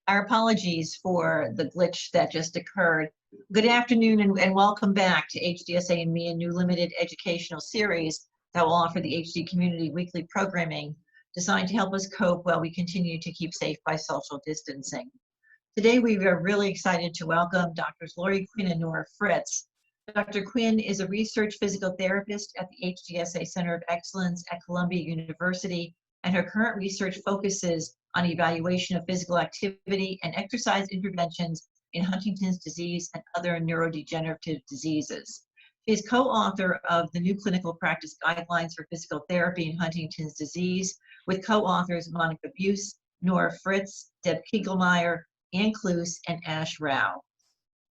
Our apologies for the glitch that just occurred. Good afternoon and welcome back to HDSA ME, a new limited educational series that will offer the HD community weekly programming designed to help us cope while we continue to keep safe by social distancing. Today we are really excited to welcome Drs. Lori Quinn and Nora Fritz. Dr. Quinn is a research physical therapist at the HDSA Center of Excellence at Columbia University, and her current research focuses on evaluation of physical activity and exercise interventions in Huntington's disease and other neurodegenerative diseases. She is co-author of the new clinical practice guidelines for physical therapy in Huntington's disease with co-authors Monica Busse, Nora Fritz, Deb Kegelmeyer, and Kloss and Ashwini Rao.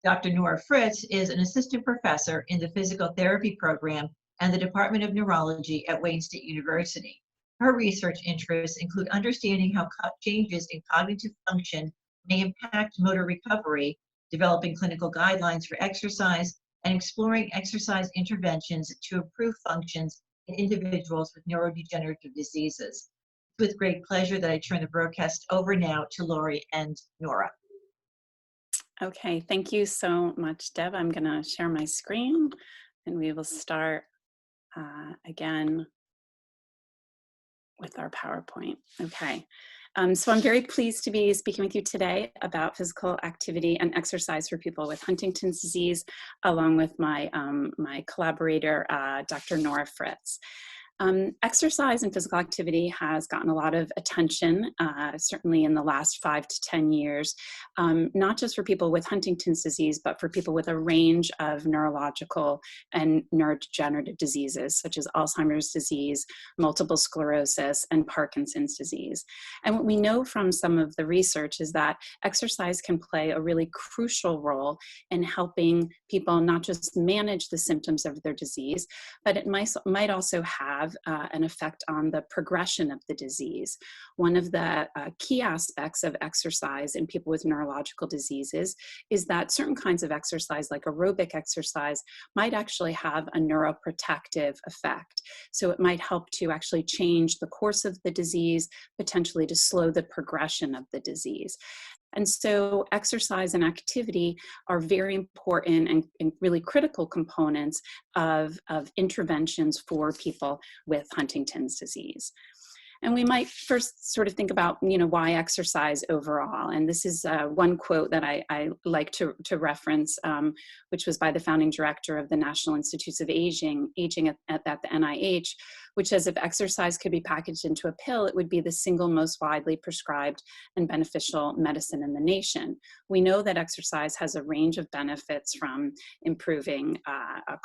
Dr. Nora Fritz is an assistant professor in the physical therapy program and the Department of Neurology at Wayne State University. Her research interests include understanding how changes in cognitive function may impact motor recovery, developing clinical guidelines for exercise, and exploring exercise interventions to improve functions in individuals with neurodegenerative diseases. It's with great pleasure that I turn the broadcast over now to Lori and Nora. Okay, thank you so much, Deb. I'm going to share my screen and we will start again with our PowerPoint. Okay, so I'm very pleased to be speaking with you today about physical activity and exercise for people with Huntington's disease, along with my, my collaborator, Dr. Nora Fritz. Exercise and physical activity has gotten a lot of attention, certainly in the last 5 to 10 years, not just for people with Huntington's disease, but for people with a range of neurological and neurodegenerative diseases, such as Alzheimer's disease, multiple sclerosis, and Parkinson's disease. And what we know from some of the research is that exercise can play a really crucial role in helping people not just manage the symptoms of their disease, but it might also have an effect on the progression of the disease. One of the key aspects of exercise in people with neurological diseases is that certain kinds of exercise, like aerobic exercise, might actually have a neuroprotective effect. So it might help to actually change the course of the disease, potentially to slow the progression of the disease. And so exercise and activity are very important and really critical components of interventions for people with Huntington's disease. And we might first sort of think about, why exercise overall. And this is one quote that I like to reference, which was by the founding director of the National Institutes of Aging at the NIH, which says if exercise could be packaged into a pill, it would be the single most widely prescribed and beneficial medicine in the nation. We know that exercise has a range of benefits, from improving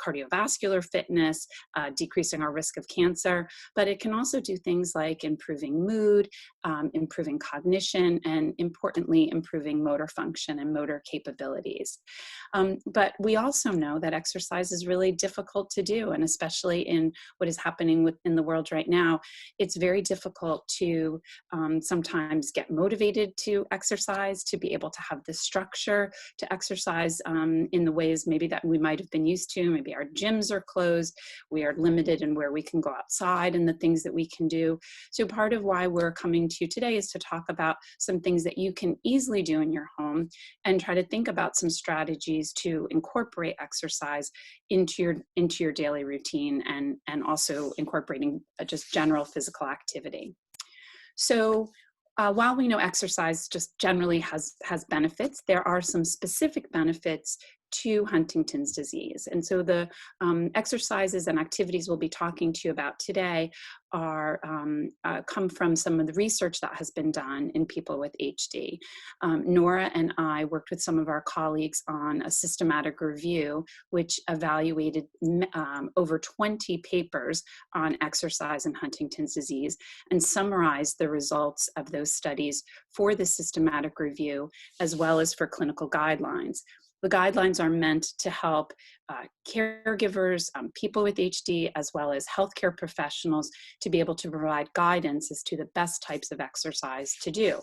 cardiovascular fitness, decreasing our risk of cancer, but it can also do things like improving mood, improving cognition, and importantly, improving motor function and motor capabilities. But we also know that exercise is really difficult to do, and especially in what is happening in the world right now, it's very difficult to sometimes get motivated to exercise, to be able to have the structure to exercise in the ways maybe that we might have been used to. Maybe our gyms are closed, we are limited in where we can go outside and the things that we can do. So part of why we're coming to you today is to talk about some things that you can easily do in your home and try to think about some strategies to incorporate exercise into your daily routine, and also incorporating just general physical activity. So while we know exercise just generally has benefits, there are some specific benefits to Huntington's disease. And so the exercises and activities we'll be talking to you about today are come from some of the research that has been done in people with HD. Nora and I worked with some of our colleagues on a systematic review which evaluated over 20 papers on exercise and Huntington's disease and summarized the results of those studies for the systematic review as well as for clinical guidelines. The guidelines are meant to help caregivers, people with HD, as well as healthcare professionals to be able to provide guidance as to the best types of exercise to do.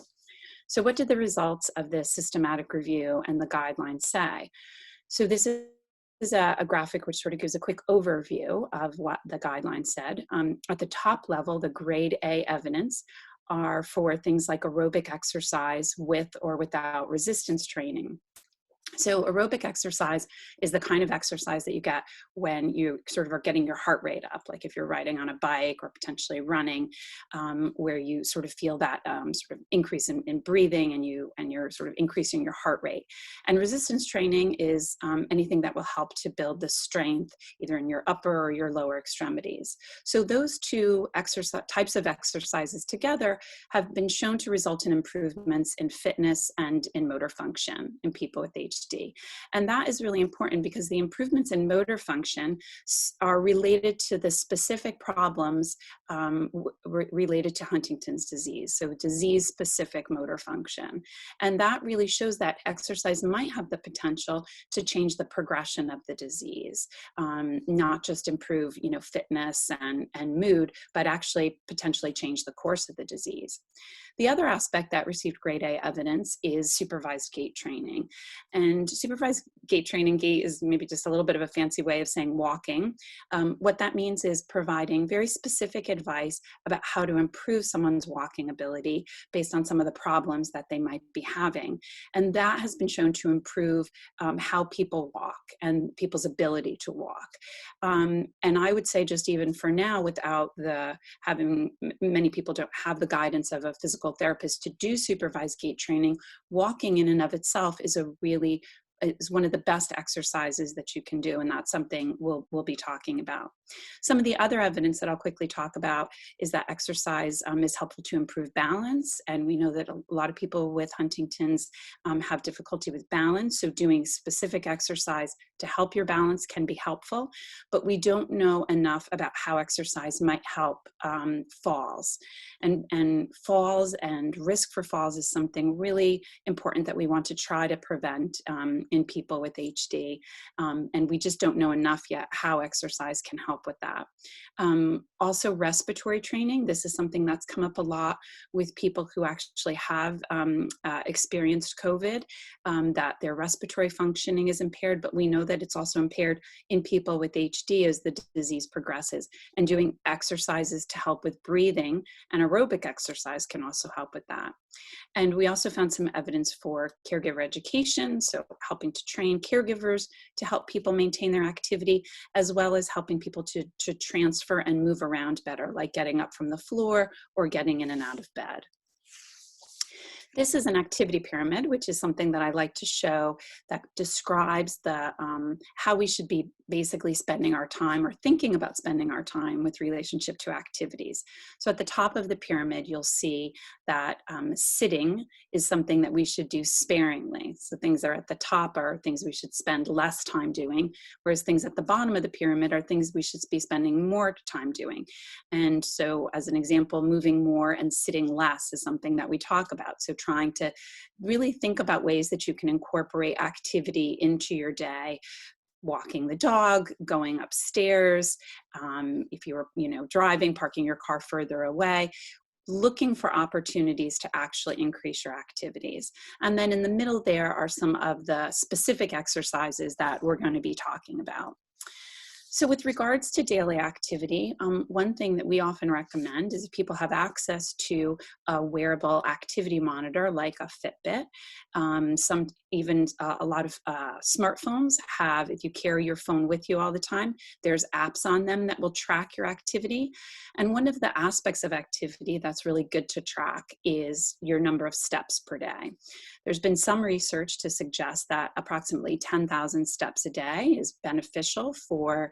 So what did the results of this systematic review and the guidelines say? So this is a graphic which sort of gives a quick overview of what the guidelines said. At the top level, the grade A evidence are for things like aerobic exercise with or without resistance training. So aerobic exercise is the kind of exercise that you get when you sort of are getting your heart rate up, like if you're riding on a bike or potentially running, where you sort of feel that sort of increase in breathing, and you're sort of increasing your heart rate. And resistance training is anything that will help to build the strength either in your upper or your lower extremities. So those two types of exercises together have been shown to result in improvements in fitness and in motor function in people with HD. And that is really important because the improvements in motor function are related to the specific problems related to Huntington's disease, so disease-specific motor function. And that really shows that exercise might have the potential to change the progression of the disease, not just improve, fitness and mood, but actually potentially change the course of the disease. The other aspect that received grade A evidence is supervised gait training. And supervised gait training, gait is maybe just a little bit of a fancy way of saying walking. What that means is providing very specific advice about how to improve someone's walking ability based on some of the problems that they might be having. And that has been shown to improve how people walk and people's ability to walk. And I would say just even for now, without many people don't have the guidance of a physical therapist to do supervised gait training, walking in and of itself is one of the best exercises that you can do, and that's something we'll be talking about. Some of the other evidence that I'll quickly talk about is that exercise is helpful to improve balance, and we know that a lot of people with Huntington's have difficulty with balance, so doing specific exercise to help your balance can be helpful, but we don't know enough about how exercise might help falls. And falls and risk for falls is something really important that we want to try to prevent in people with HD. And we just don't know enough yet how exercise can help with that. Also respiratory training. This is something that's come up a lot with people who actually have experienced COVID, that their respiratory functioning is impaired, but we know that it's also impaired in people with HD as the disease progresses. And doing exercises to help with breathing and aerobic exercise can also help with that. And we also found some evidence for caregiver education, so helping to train caregivers to help people maintain their activity, as well as helping people to transfer and move around better, like getting up from the floor or getting in and out of bed. This is an activity pyramid, which is something that I like to show that describes how we should be basically spending our time or thinking about spending our time with relationship to activities. So at the top of the pyramid, you'll see that sitting is something that we should do sparingly. So things that are at the top are things we should spend less time doing, whereas things at the bottom of the pyramid are things we should be spending more time doing. And so as an example, moving more and sitting less is something that we talk about. So trying to really think about ways that you can incorporate activity into your day. Walking the dog, going upstairs, if you're driving, parking your car further away, looking for opportunities to actually increase your activities. And then in the middle there are some of the specific exercises that we're going to be talking about. So with regards to daily activity, one thing that we often recommend is if people have access to a wearable activity monitor like a Fitbit. A lot of smartphones have, if you carry your phone with you all the time, there's apps on them that will track your activity. And one of the aspects of activity that's really good to track is your number of steps per day. There's been some research to suggest that approximately 10,000 steps a day is beneficial for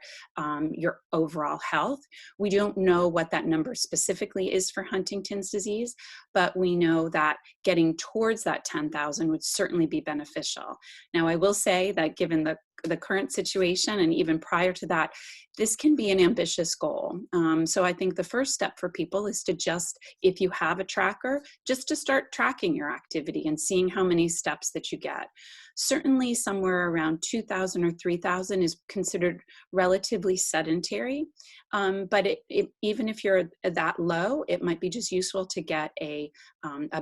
your overall health. We don't know what that number specifically is for Huntington's disease, but we know that getting towards that 10,000 would certainly be beneficial. Now, I will say that given the current situation and even prior to that, this can be an ambitious goal. So I think the first step for people is to just, if you have a tracker, just to start tracking your activity and seeing how many steps that you get. Certainly somewhere around 2,000 or 3,000 is considered relatively sedentary, but even if you're that low, it might be just useful to get a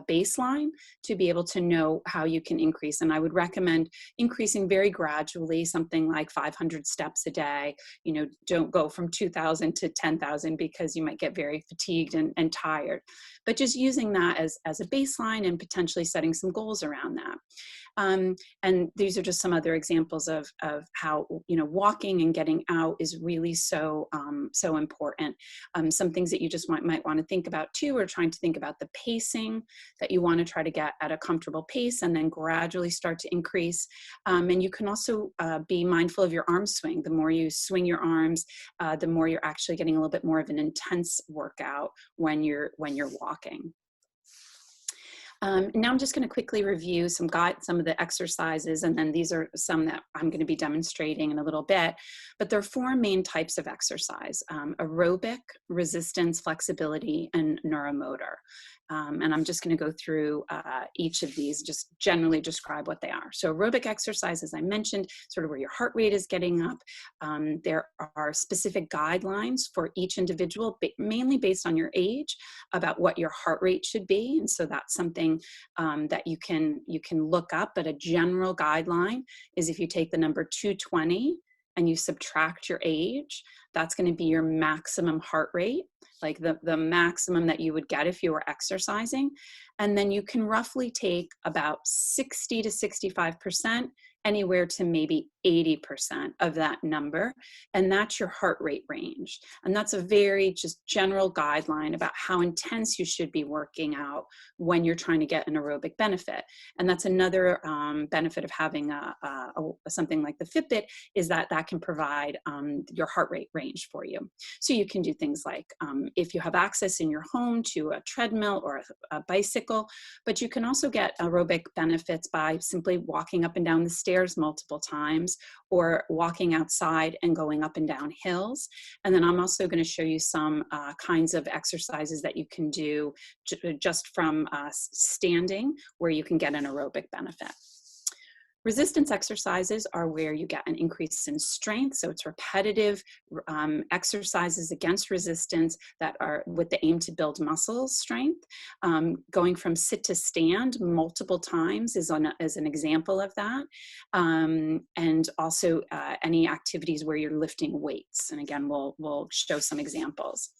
baseline to be able to know how you can increase. And I would recommend increasing very gradually, something like 500 steps a day, don't go from 2,000 to 10,000 because you might get very fatigued and tired. But just using that as a baseline and potentially setting some goals around that. And these are just some other examples of how, you know, walking and getting out is really so important. Some things that you just might want to think about too, are trying to think about the pacing that you want to try to get at a comfortable pace and then gradually start to increase. And you can also be mindful of your arm swing. The more you swing your arms, the more you're actually getting a little bit more of an intense workout when you're walking. Now I'm just going to quickly review some of the exercises, and then these are some that I'm going to be demonstrating in a little bit. But there are 4 main types of exercise: aerobic, resistance, flexibility, and neuromotor. And I'm just going to go through each of these, just generally describe what they are. So aerobic exercise, as I mentioned, sort of where your heart rate is getting up. There are specific guidelines for each individual, mainly based on your age, about what your heart rate should be. And so that's something that you can look up. But a general guideline is if you take the number 220 and you subtract your age, that's going to be your maximum heart rate, like the maximum that you would get if you were exercising. And then you can roughly take about 60 to 65%, anywhere to maybe 80% of that number. And that's your heart rate range. And that's a very just general guideline about how intense you should be working out when you're trying to get an aerobic benefit. And that's another benefit of having something like the Fitbit, is that can provide your heart rate range for you. So you can do things like, if you have access in your home to a treadmill or a bicycle, but you can also get aerobic benefits by simply walking up and down the stairs multiple times, or walking outside and going up and down hills. And then I'm also going to show you some kinds of exercises that you can do just from standing, where you can get an aerobic benefit. Resistance exercises are where you get an increase in strength. So it's repetitive exercises against resistance that are with the aim to build muscle strength. Going from sit to stand multiple times is an example of that. And also any activities where you're lifting weights. And again, we'll show some examples.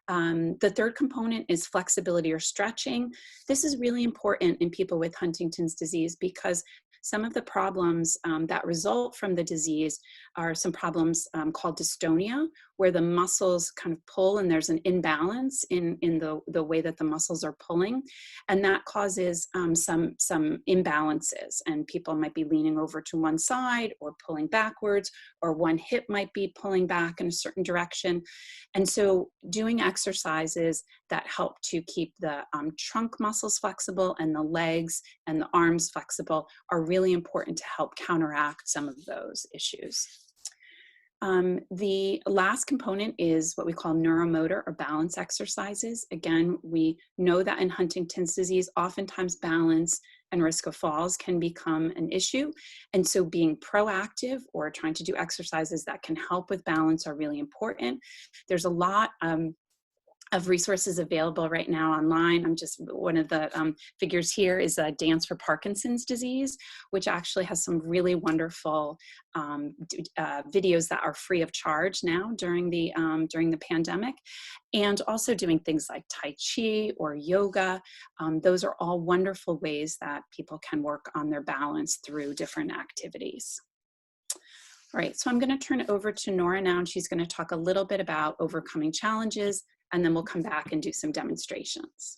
The third component is flexibility or stretching. This is really important in people with Huntington's disease, because some of the problems that result from the disease are some problems called dystonia, where the muscles kind of pull and there's an imbalance in the way that the muscles are pulling. And that causes some imbalances, and people might be leaning over to one side or pulling backwards, or one hip might be pulling back in a certain direction. And so doing exercises that help to keep the trunk muscles flexible and the legs and the arms flexible are really important to help counteract some of those issues. The last component is what we call neuromotor or balance exercises. Again, we know that in Huntington's disease, oftentimes balance and risk of falls can become an issue. And so being proactive or trying to do exercises that can help with balance are really important. There's a lot of resources available right now online. I'm just, one of the figures here is a Dance for Parkinson's Disease, which actually has some really wonderful videos that are free of charge now during the pandemic. And also doing things like Tai Chi or yoga. Those are all wonderful ways that people can work on their balance through different activities. All right, so I'm going to turn it over to Nora now, and she's going to talk a little bit about overcoming challenges, and then we'll come back and do some demonstrations.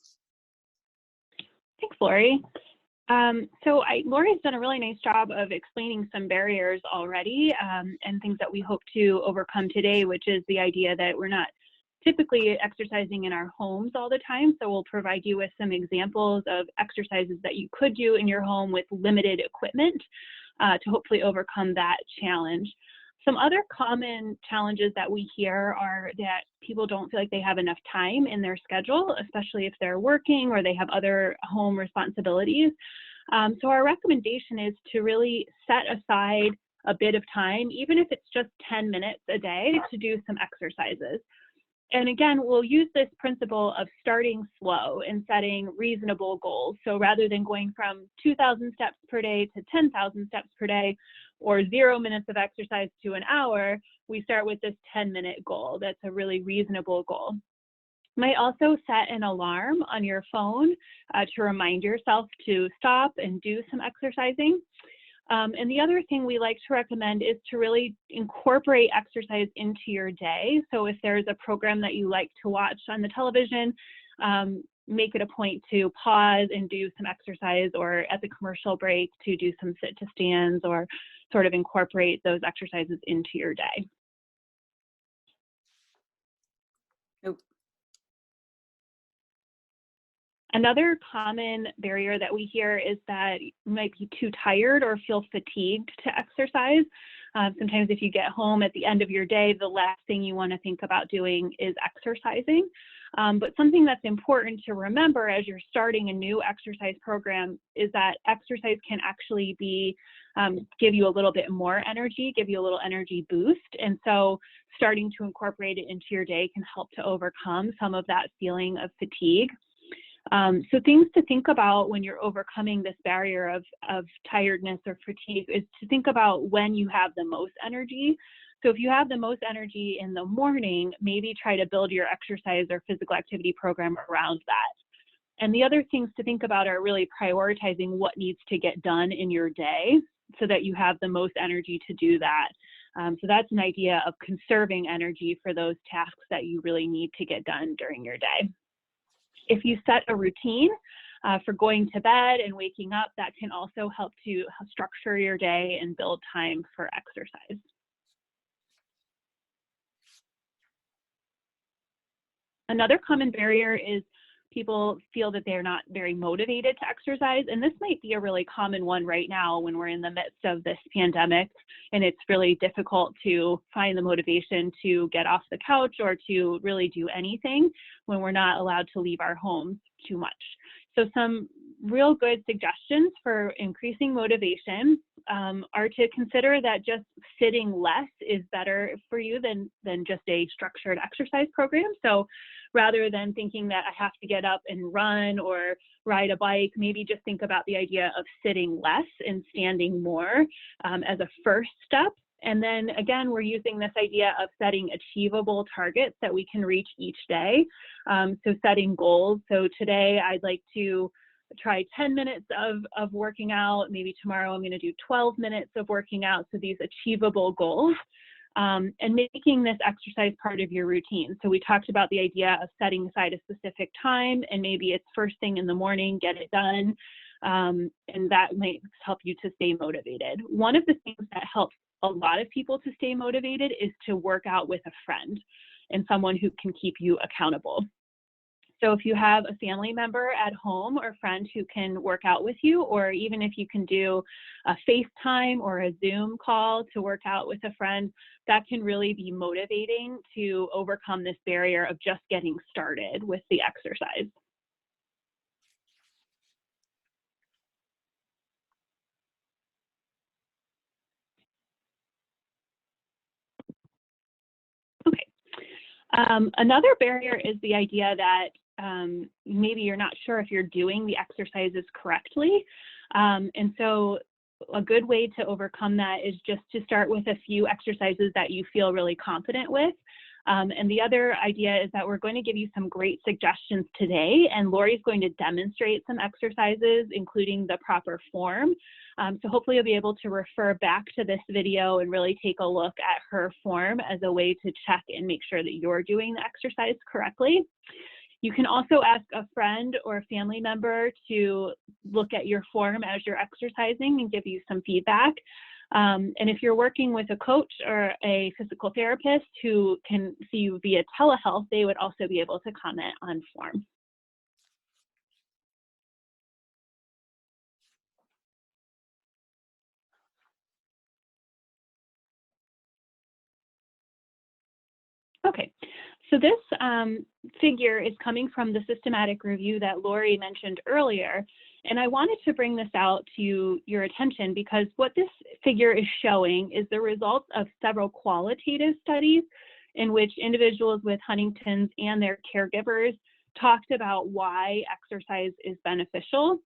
Thanks, Lori. Lori's done a really nice job of explaining some barriers already and things that we hope to overcome today, which is the idea that we're not typically exercising in our homes all the time. So we'll provide you with some examples of exercises that you could do in your home with limited equipment to hopefully overcome that challenge. Some other common challenges that we hear are that people don't feel like they have enough time in their schedule, especially if they're working or they have other home responsibilities. So our recommendation is to really set aside a bit of time, even if it's just 10 minutes a day, to do some exercises. And again, we'll use this principle of starting slow and setting reasonable goals. So rather than going from 2,000 steps per day to 10,000 steps per day, or 0 minutes of exercise to an hour, we start with this 10-minute goal. That's a really reasonable goal. You might also set an alarm on your phone to remind yourself to stop and do some exercising. And the other thing we like to recommend is to really incorporate exercise into your day. So if there's a program that you like to watch on the television, make it a point to pause and do some exercise, or at the commercial break to do some sit to stands, or sort of incorporate those exercises into your day. Nope. Another common barrier that we hear is that you might be too tired or feel fatigued to exercise. Sometimes if you get home at the end of your day, the last thing you want to think about doing is exercising. But something that's important to remember as you're starting a new exercise program is that exercise can actually be give you a little bit more energy, give you a little energy boost. And so starting to incorporate it into your day can help to overcome some of that feeling of fatigue. So things to think about when you're overcoming this barrier of tiredness or fatigue is to think about when you have the most energy. So if you have the most energy in the morning, maybe try to build your exercise or physical activity program around that. And the other things to think about are really prioritizing what needs to get done in your day so that you have the most energy to do that. So that's an idea of conserving energy for those tasks that you really need to get done during your day. If you set a routine for going to bed and waking up, that can also help to structure your day and build time for exercise. Another common barrier is people feel that they're not very motivated to exercise, and this might be a really common one right now when we're in the midst of this pandemic, and it's really difficult to find the motivation to get off the couch or to really do anything when we're not allowed to leave our homes too much. So some real good suggestions for increasing motivation are to consider that just sitting less is better for you than just a structured exercise program. So rather than thinking that I have to get up and run or ride a bike, maybe just think about the idea of sitting less and standing more as a first step. And then again, we're using this idea of setting achievable targets that we can reach each day. So setting goals. So today I'd like to try 10 minutes of working out. Maybe tomorrow I'm going to do 12 minutes of working out. So these achievable goals. And making this exercise part of your routine. So we talked about the idea of setting aside a specific time, and maybe it's first thing in the morning, get it done. And that might help you to stay motivated. One of the things that helps a lot of people to stay motivated is to work out with a friend and someone who can keep you accountable. So if you have a family member at home or friend who can work out with you, or even if you can do a FaceTime or a Zoom call to work out with a friend, that can really be motivating to overcome this barrier of just getting started with the exercise. Okay. Another barrier is the idea that maybe you're not sure if you're doing the exercises correctly. And so a good way to overcome that is just to start with a few exercises that you feel really confident with. And the other idea is that we're going to give you some great suggestions today, and Lori's going to demonstrate some exercises, including the proper form. So hopefully you'll be able to refer back to this video and really take a look at her form as a way to check and make sure that you're doing the exercise correctly. You can also ask a friend or a family member to look at your form as you're exercising and give you some feedback. And if you're working with a coach or a physical therapist who can see you via telehealth, they would also be able to comment on form. Okay, so this figure is coming from the systematic review that Lori mentioned earlier, and I wanted to bring this out to your attention because what this figure is showing is the results of several qualitative studies in which individuals with Huntington's and their caregivers talked about why exercise is beneficial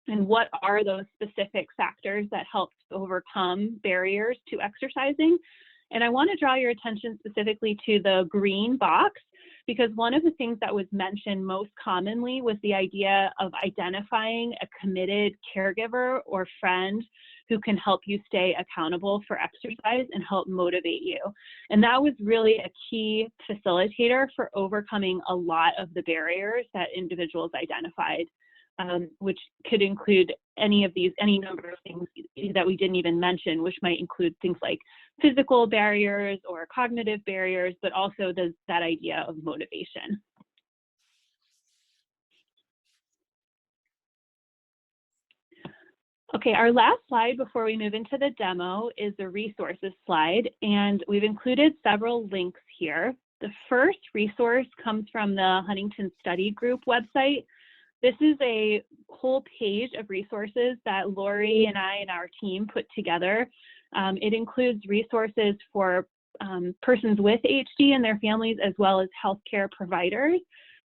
and what are those specific factors that help overcome barriers to exercising. And I want to draw your attention specifically to the green box, because one of the things that was mentioned most commonly was the idea of identifying a committed caregiver or friend who can help you stay accountable for exercise and help motivate you. And that was really a key facilitator for overcoming a lot of the barriers that individuals identified, which could include any number of things that we didn't even mention, which might include things like physical barriers or cognitive barriers, but also that idea of motivation. Okay, our last slide before we move into the demo is the resources slide, and we've included several links here. The first resource comes from the Huntington Study Group website. This is a whole page of resources that Lori and I and our team put together. It includes resources for persons with HD and their families, as well as healthcare providers.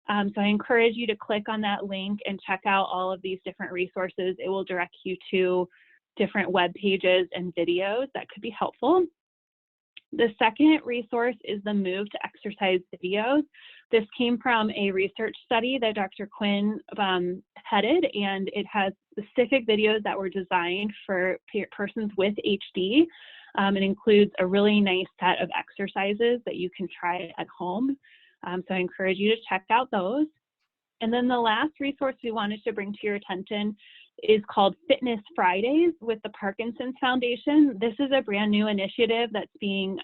So I encourage you to click on that link and check out all of these different resources. It will direct you to different web pages and videos that could be helpful. The second resource is the Move to Exercise videos. This came from a research study that Dr. Quinn headed, and it has specific videos that were designed for persons with HD. It includes a really nice set of exercises that you can try at home. So I encourage you to check out those. And then the last resource we wanted to bring to your attention is called Fitness Fridays with the Parkinson's Foundation. This is a brand new initiative that's being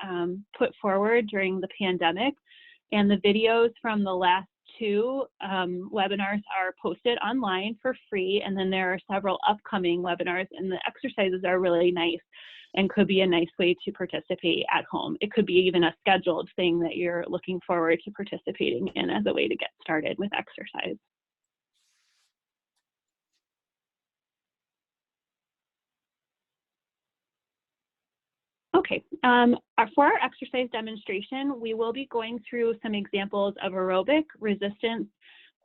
put forward during the pandemic. And the videos from the last two webinars are posted online for free. And then there are several upcoming webinars, and the exercises are really nice and could be a nice way to participate at home. It could be even a scheduled thing that you're looking forward to participating in as a way to get started with exercise. Okay, for our exercise demonstration, we will be going through some examples of aerobic, resistance,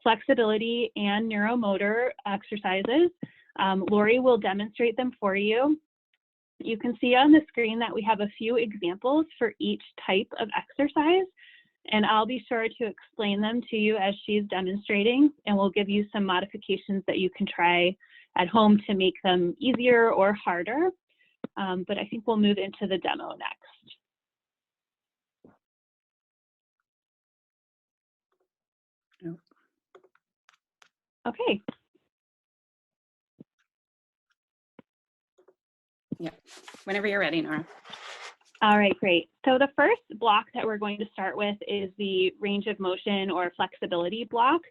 flexibility, and neuromotor exercises. Lori will demonstrate them for you. You can see on the screen that we have a few examples for each type of exercise, and I'll be sure to explain them to you as she's demonstrating, and we'll give you some modifications that you can try at home to make them easier or harder. But I think we'll move into the demo next. Okay. Yeah, whenever you're ready, Nora. All right, great. So the first block that we're going to start with is the range of motion or flexibility block.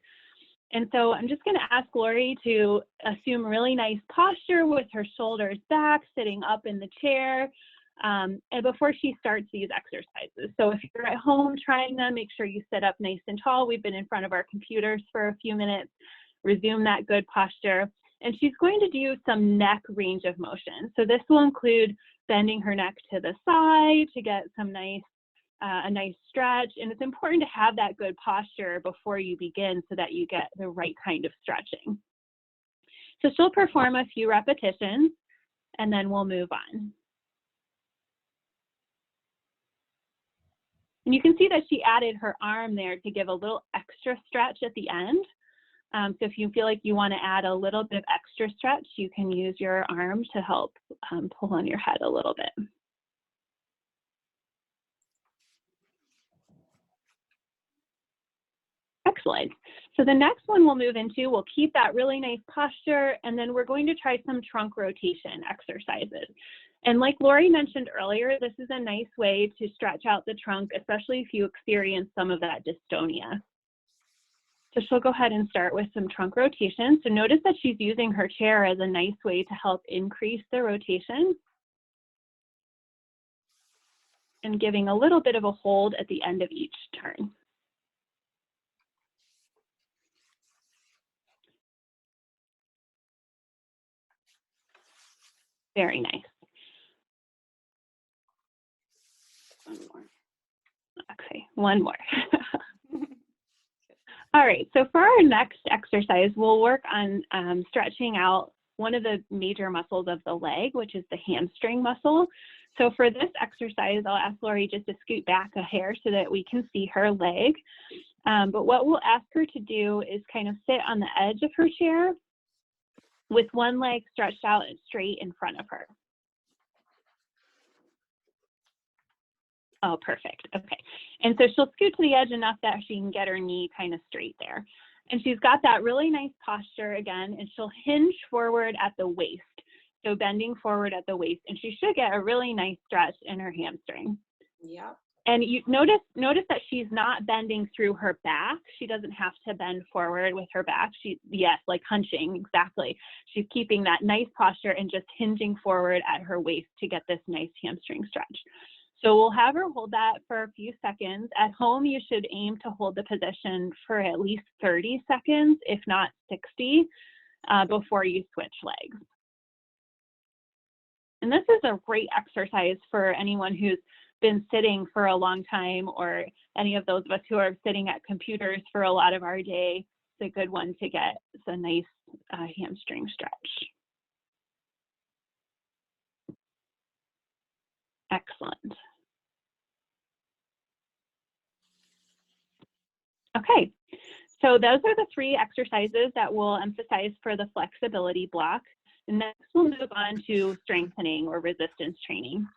And so I'm just going to ask Lori to assume really nice posture with her shoulders back, sitting up in the chair, and before she starts these exercises. So if you're at home trying them, make sure you sit up nice and tall. We've been in front of our computers for a few minutes. Resume that good posture. And she's going to do some neck range of motion. So this will include bending her neck to the side to get some nice, a nice stretch. And it's important to have that good posture before you begin so that you get the right kind of stretching. So she'll perform a few repetitions and then we'll move on. And you can see that she added her arm there to give a little extra stretch at the end. So if you feel like you want to add a little bit of extra stretch, you can use your arm to help pull on your head a little bit. Excellent. So the next one we'll move into, we'll keep that really nice posture, and then we're going to try some trunk rotation exercises. And like Lori mentioned earlier, this is a nice way to stretch out the trunk, especially if you experience some of that dystonia. So she'll go ahead and start with some trunk rotation. So notice that she's using her chair as a nice way to help increase the rotation and giving a little bit of a hold at the end of each turn. Very nice. One more. Okay, one more. All right, so for our next exercise, we'll work on stretching out one of the major muscles of the leg, which is the hamstring muscle. So for this exercise, I'll ask Lori just to scoot back a hair so that we can see her leg. But what we'll ask her to do is kind of sit on the edge of her chair with one leg stretched out and straight in front of her. Oh, perfect. Okay. And so she'll scoot to the edge enough that she can get her knee kind of straight there. And she's got that really nice posture again, and she'll hinge forward at the waist. So bending forward at the waist, and she should get a really nice stretch in her hamstring. Yeah. And you notice that she's not bending through her back. She doesn't have to bend forward with her back. Yes, like hunching, exactly. She's keeping that nice posture and just hinging forward at her waist to get this nice hamstring stretch. So we'll have her hold that for a few seconds. At home, you should aim to hold the position for at least 30 seconds, if not 60, before you switch legs. And this is a great exercise for anyone who's been sitting for a long time, or any of those of us who are sitting at computers for a lot of our day. It's a good one to get. It's a nice hamstring stretch. Excellent. Okay, so those are the 3 exercises that we'll emphasize for the flexibility block. And next we'll move on to strengthening or resistance training.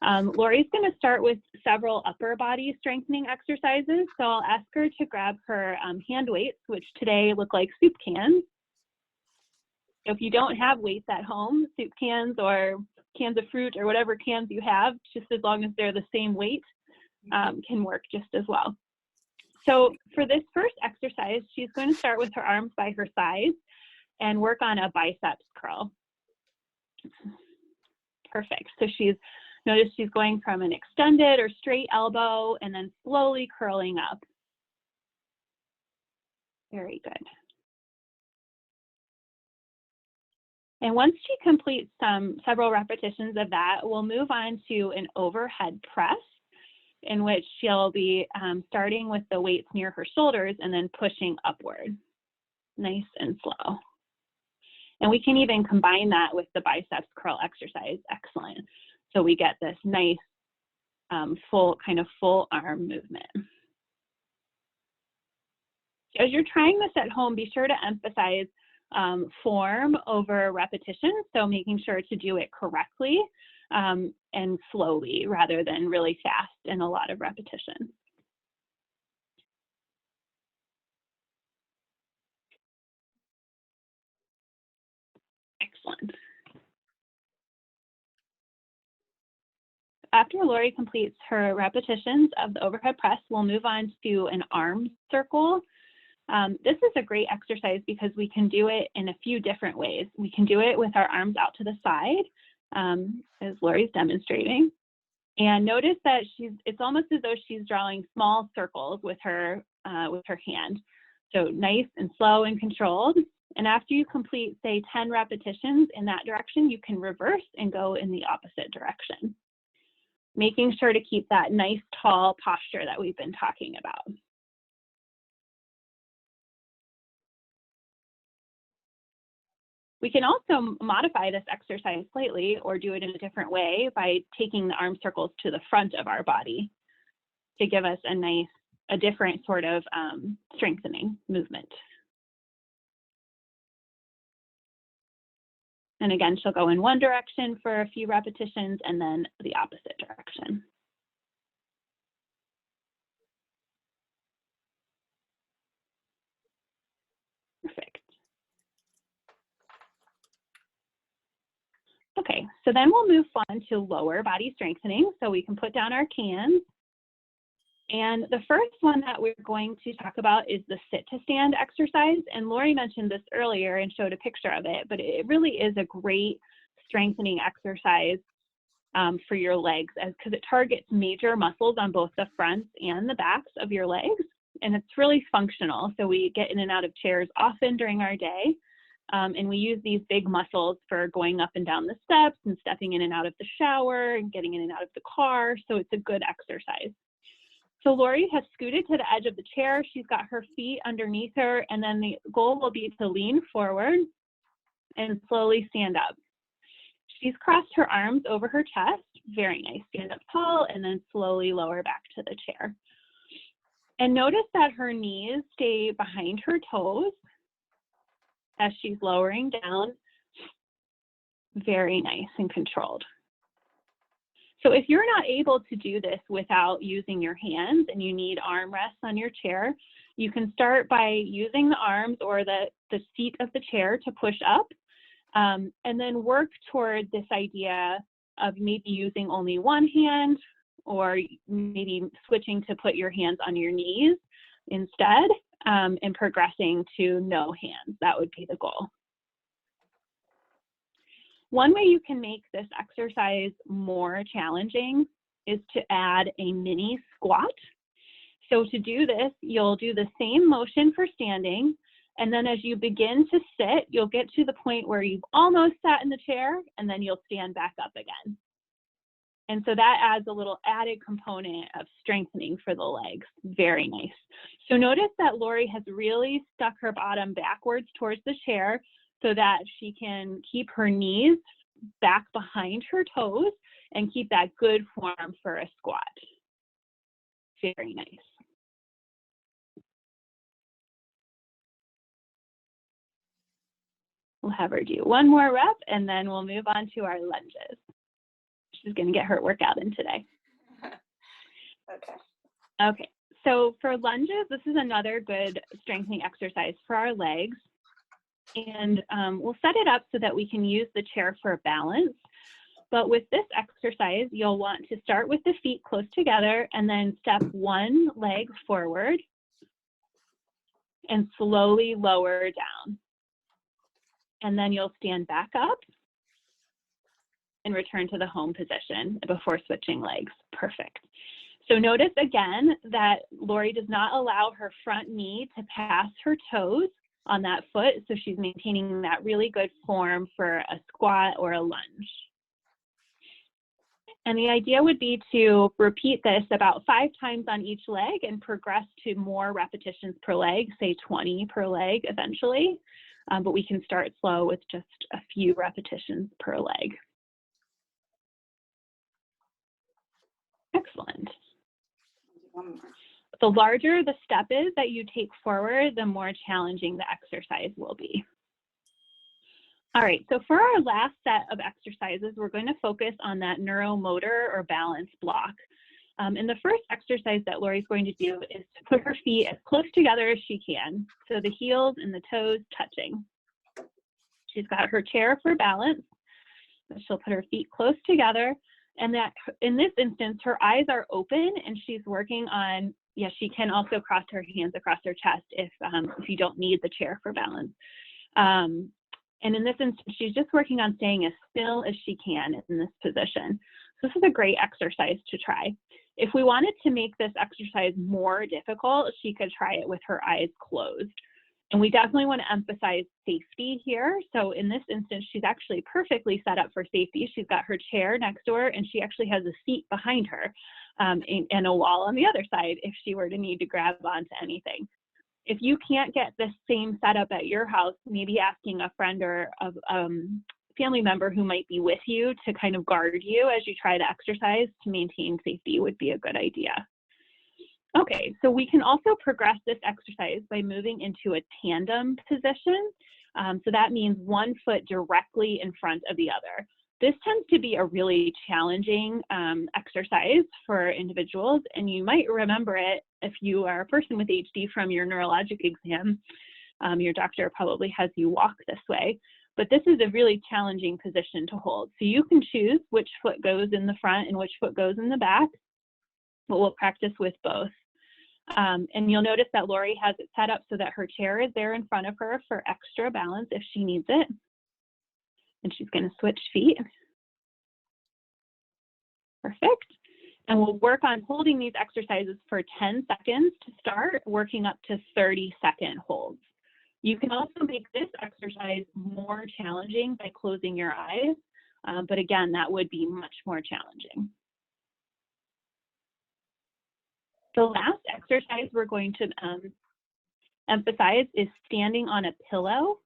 Lori's going to start with several upper body strengthening exercises. So I'll ask her to grab her hand weights, which today look like soup cans. If you don't have weights at home, soup cans or cans of fruit or whatever cans you have, just as long as they're the same weight, can work just as well. So for this first exercise, she's going to start with her arms by her sides and work on a biceps curl. Perfect. So notice she's going from an extended or straight elbow and then slowly curling up. Very good. And once she completes several repetitions of that, we'll move on to an overhead press, in which she'll be starting with the weights near her shoulders and then pushing upward, nice and slow. And we can even combine that with the biceps curl exercise. Excellent. So we get this nice full arm movement. As you're trying this at home, be sure to emphasize form over repetition. So making sure to do it correctly and slowly rather than really fast and a lot of repetition. Excellent. After Lori completes her repetitions of the overhead press, we'll move on to an arm circle. This is a great exercise because we can do it in a few different ways. We can do it with our arms out to the side, as Lori's demonstrating. And notice that it's almost as though she's drawing small circles with her hand. So nice and slow and controlled. And after you complete, say, 10 repetitions in that direction, you can reverse and go in the opposite direction, making sure to keep that nice, tall posture that we've been talking about. We can also modify this exercise slightly or do it in a different way by taking the arm circles to the front of our body to give us a different sort of strengthening movement. And again, she'll go in one direction for a few repetitions and then the opposite direction. Perfect. Okay, so then we'll move on to lower body strengthening. So we can put down our cans. And the first one that we're going to talk about is the sit to stand exercise. And Lori mentioned this earlier and showed a picture of it, but it really is a great strengthening exercise for your legs because it targets major muscles on both the fronts and the backs of your legs. And it's really functional. So we get in and out of chairs often during our day. And we use these big muscles for going up and down the steps and stepping in and out of the shower and getting in and out of the car. So it's a good exercise. So Lori has scooted to the edge of the chair. She's got her feet underneath her, and then the goal will be to lean forward and slowly stand up. She's crossed her arms over her chest. Very nice. Stand up tall and then slowly lower back to the chair. And notice that her knees stay behind her toes as she's lowering down. Very nice and controlled. So if you're not able to do this without using your hands and you need arm rests on your chair, you can start by using the arms or the seat of the chair to push up, and then work toward this idea of maybe using only one hand, or maybe switching to put your hands on your knees instead, and progressing to no hands. That would be the goal. One way you can make this exercise more challenging is to add a mini squat. So to do this, you'll do the same motion for standing, and then as you begin to sit, you'll get to the point where you've almost sat in the chair, and then you'll stand back up again. And so that adds a little added component of strengthening for the legs. Very nice. So notice that Lori has really stuck her bottom backwards towards the chair so that she can keep her knees back behind her toes and keep that good form for a squat. Very nice. We'll have her do one more rep and then we'll move on to our lunges. She's going to get her workout in today. Okay, so for lunges, this is another good strengthening exercise for our legs. And we'll set it up so that we can use the chair for balance. But with this exercise, you'll want to start with the feet close together and then step one leg forward and slowly lower down. And then you'll stand back up and return to the home position before switching legs. Perfect. So notice again that Lori does not allow her front knee to pass her toes on that foot, so she's maintaining that really good form for a squat or a lunge. And the idea would be to repeat this about 5 times on each leg and progress to more repetitions per leg, say 20 per leg eventually, but we can start slow with just a few repetitions per leg. Excellent. The larger the step is that you take forward, the more challenging the exercise will be. All right, so for our last set of exercises, we're going to focus on that neuromotor or balance block. And the first exercise that Lori's going to do is to put her feet as close together as she can, so the heels and the toes touching. She's got her chair for balance. She'll put her feet close together, and that in this instance, her eyes are open and she's working on, yes, she can also cross her hands across her chest if you don't need the chair for balance. And in this instance, she's just working on staying as still as she can in this position. So this is a great exercise to try. If we wanted to make this exercise more difficult, she could try it with her eyes closed. And we definitely want to emphasize safety here. So in this instance, she's actually perfectly set up for safety. She's got her chair next to her, and she actually has a seat behind her and a wall on the other side if she were to need to grab onto anything. If you can't get the same setup at your house, maybe asking a friend or a family member who might be with you to kind of guard you as you try the exercise to maintain safety would be a good idea. Okay, so we can also progress this exercise by moving into a tandem position. So that means one foot directly in front of the other. This tends to be a really challenging exercise for individuals, and you might remember it if you are a person with HD from your neurologic exam. Your doctor probably has you walk this way, but this is a really challenging position to hold. So you can choose which foot goes in the front and which foot goes in the back, but we'll practice with both. And you'll notice that Lori has it set up so that her chair is there in front of her for extra balance if she needs it. And she's going to switch feet. Perfect. And we'll work on holding these exercises for 10 seconds to start, working up to 30-second holds. You can also make this exercise more challenging by closing your eyes, but again, that would be much more challenging. The last exercise we're going to emphasize is standing on a pillow.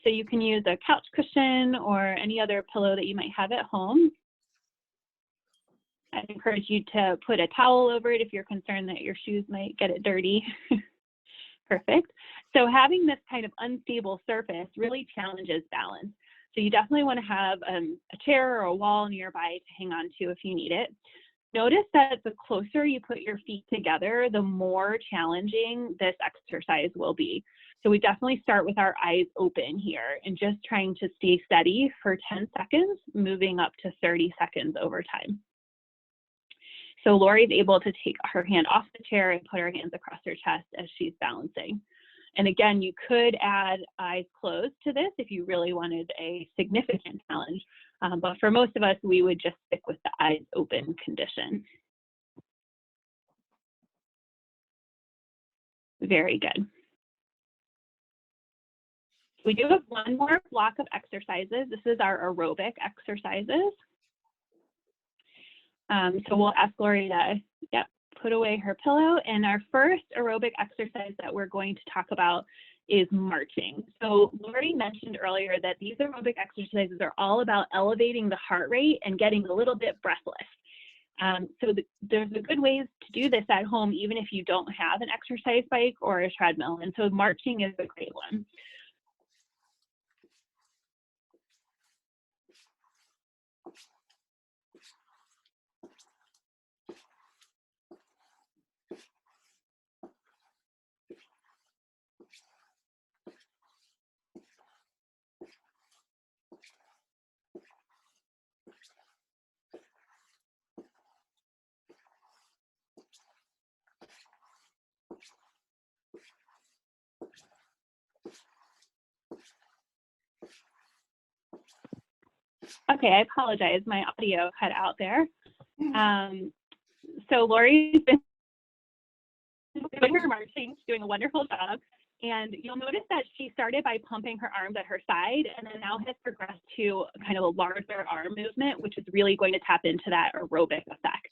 So you can use a couch cushion or any other pillow that you might have at home. I'd encourage you to put a towel over it if you're concerned that your shoes might get it dirty. Perfect. So having this kind of unstable surface really challenges balance. So you definitely want to have a chair or a wall nearby to hang on to if you need it. Notice that the closer you put your feet together, the more challenging this exercise will be. So we definitely start with our eyes open here and just trying to stay steady for 10 seconds, moving up to 30 seconds over time. So Lori's able to take her hand off the chair and put her hands across her chest as she's balancing. And again, you could add eyes closed to this if you really wanted a significant challenge. But for most of us, we would just stick with the eyes open condition. Very good. We do have one more block of exercises. This is our aerobic exercises. So we'll ask Lori to put away her pillow. And our first aerobic exercise that we're going to talk about is marching. So Lori mentioned earlier that these aerobic exercises are all about elevating the heart rate and getting a little bit breathless. There's a good ways to do this at home, even if you don't have an exercise bike or a treadmill. And so marching is a great one. Okay, I apologize. My audio cut out there. So Lori's been doing her marching, she's doing a wonderful job. And you'll notice that she started by pumping her arms at her side and then now has progressed to kind of a larger arm movement, which is really going to tap into that aerobic effect.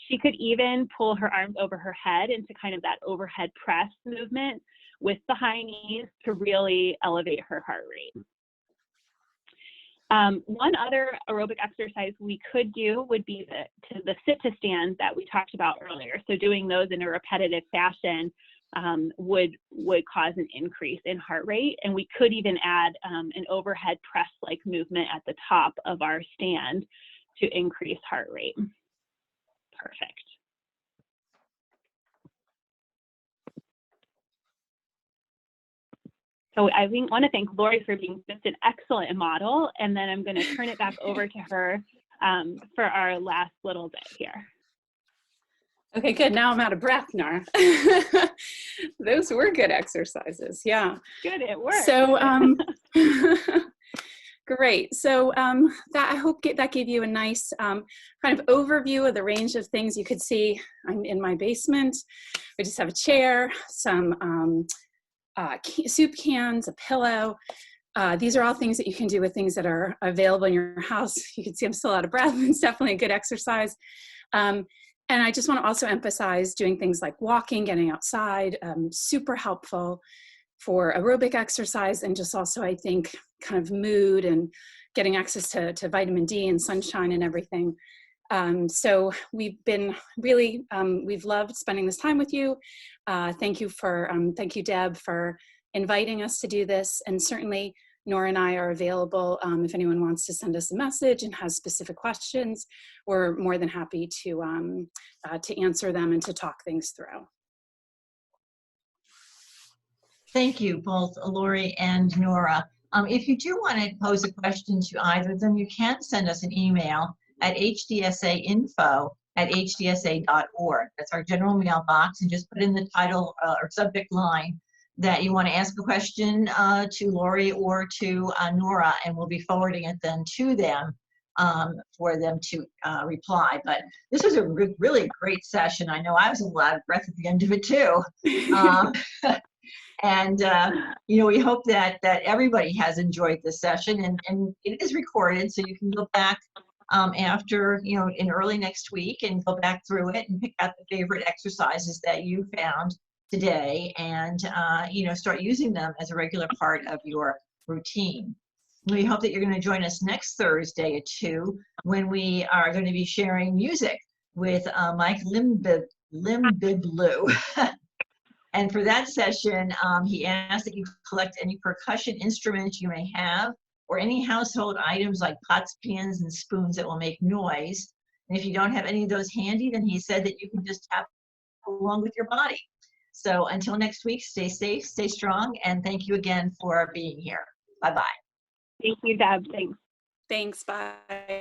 She could even pull her arms over her head into kind of that overhead press movement with the high knees to really elevate her heart rate. One other aerobic exercise we could do would be the sit to stand that we talked about earlier. So doing those in a repetitive fashion would cause an increase in heart rate. And we could even add an overhead press-like movement at the top of our stand to increase heart rate. Perfect. So I want to thank Lori for being just an excellent model, and then I'm going to turn it back over to her for our last little bit here. Okay, good. Now I'm out of breath, Nora. Those were good exercises. Yeah. Good, it worked. So, great. So I hope that gave you a nice kind of overview of the range of things you could see. I'm in my basement. We just have a chair, some soup cans, a pillow. These are all things that you can do with things that are available in your house. You can see I'm still out of breath. It's definitely a good exercise. And I just want to also emphasize doing things like walking, getting outside, super helpful for aerobic exercise and just also, I think, kind of mood and getting access to vitamin D and sunshine and everything. So we've been really, we've loved spending this time with you. Thank you, Deb, for inviting us to do this. And certainly Nora and I are available if anyone wants to send us a message and has specific questions. We're more than happy to answer them and to talk things through. Thank you, both Lori and Nora. If you do want to pose a question to either of them, you can send us an email at hdsainfo@hdsa.org. That's our general mailbox, and just put in the title or subject line that you want to ask a question to Lori or to Nora, and we'll be forwarding it then to them for them to reply. But this was a really great session. I know I was a little out of breath at the end of it too. And you know, we hope that everybody has enjoyed this session, and it is recorded, so you can go back after, you know, in early next week and go back through it and pick out the favorite exercises that you found today, and you know, start using them as a regular part of your routine. We hope that you're going to join us next Thursday at 2 when we are going to be sharing music with Mike Limbiblu. And for that session, he asked that you collect any percussion instruments you may have or any household items like pots, pans, and spoons that will make noise. And if you don't have any of those handy, then he said that you can just tap along with your body. So until next week, stay safe, stay strong, and thank you again for being here. Bye-bye. Thank you, Deb. Thanks. Thanks, bye.